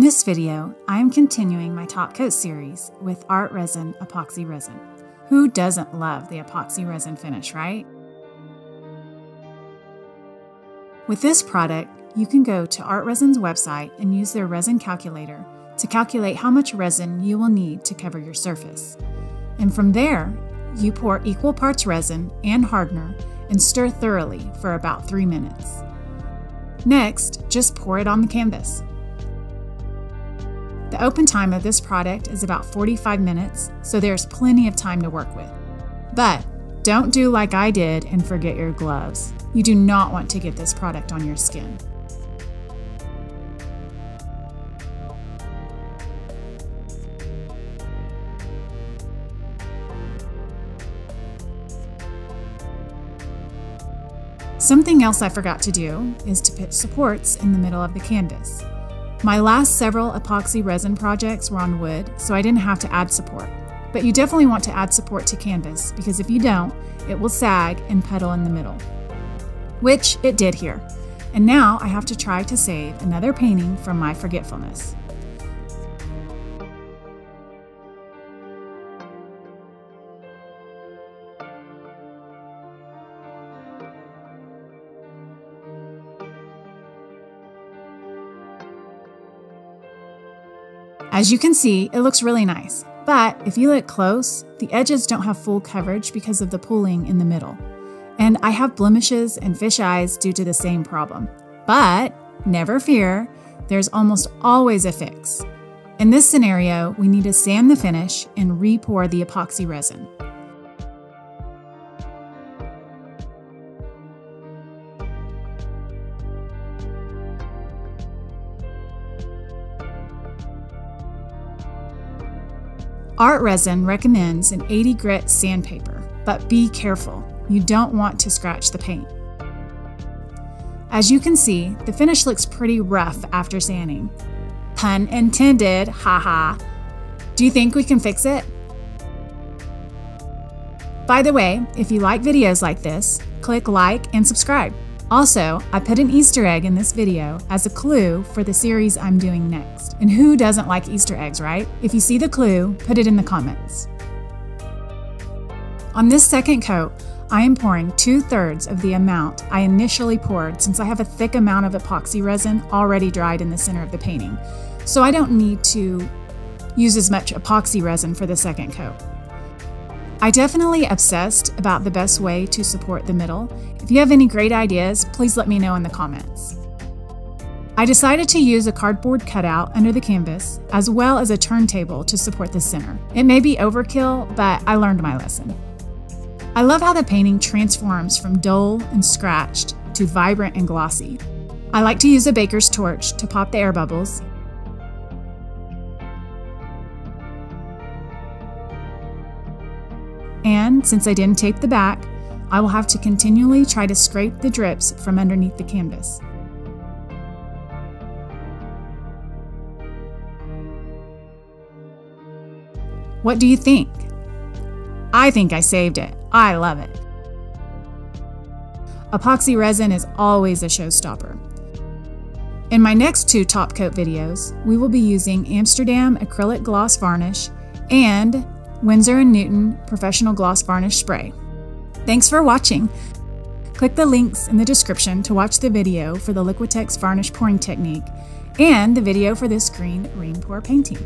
this video, I am continuing my Topcoat series with ArtResin Epoxy Resin. Who doesn't love the epoxy resin finish, right? With this product, you can go to ArtResin's website and use their resin calculator to calculate how much resin you will need to cover your surface. And from there, you pour equal parts resin and hardener and stir thoroughly for about 3 minutes. Next, just pour it on the canvas. The open time of this product is about 45 minutes, so there's plenty of time to work with. But don't do like I did and forget your gloves. You do not want to get this product on your skin. Something else I forgot to do is to put supports in the middle of the canvas. My last several epoxy resin projects were on wood, so I didn't have to add support. But you definitely want to add support to canvas, because if you don't, it will sag and puddle in the middle. Which it did here. And now I have to try to save another painting from my forgetfulness. As you can see, it looks really nice, but if you look close, the edges don't have full coverage because of the pooling in the middle. And I have blemishes and fish eyes due to the same problem. But never fear, there's almost always a fix. In this scenario, we need to sand the finish and re-pour the epoxy resin. ArtResin recommends an 80 grit sandpaper, but be careful. You don't want to scratch the paint. As you can see, the finish looks pretty rough after sanding. Pun intended, haha. Do you think we can fix it? By the way, if you like videos like this, click like and subscribe. Also, I put an Easter egg in this video as a clue for the series I'm doing next. And who doesn't like Easter eggs, right? If you see the clue, put it in the comments. On this second coat, I am pouring 2/3 of the amount I initially poured since I have a thick amount of epoxy resin already dried in the center of the painting. So I don't need to use as much epoxy resin for the second coat. I definitely obsessed about the best way to support the middle. If you have any great ideas, please let me know in the comments. I decided to use a cardboard cutout under the canvas, as well as a turntable to support the center. It may be overkill, but I learned my lesson. I love how the painting transforms from dull and scratched to vibrant and glossy. I like to use a baker's torch to pop the air bubbles. And since I didn't tape the back, I will have to continually try to scrape the drips from underneath the canvas. What do you think? I think I saved it. I love it. Epoxy resin is always a showstopper. In my next 2 Topcoat videos, we will be using Amsterdam acrylic gloss varnish and Winsor & Newton Professional Gloss Varnish Spray. Thanks for watching. Click the links in the description to watch the video for the Liquitex varnish pouring technique and the video for this green rain pour painting.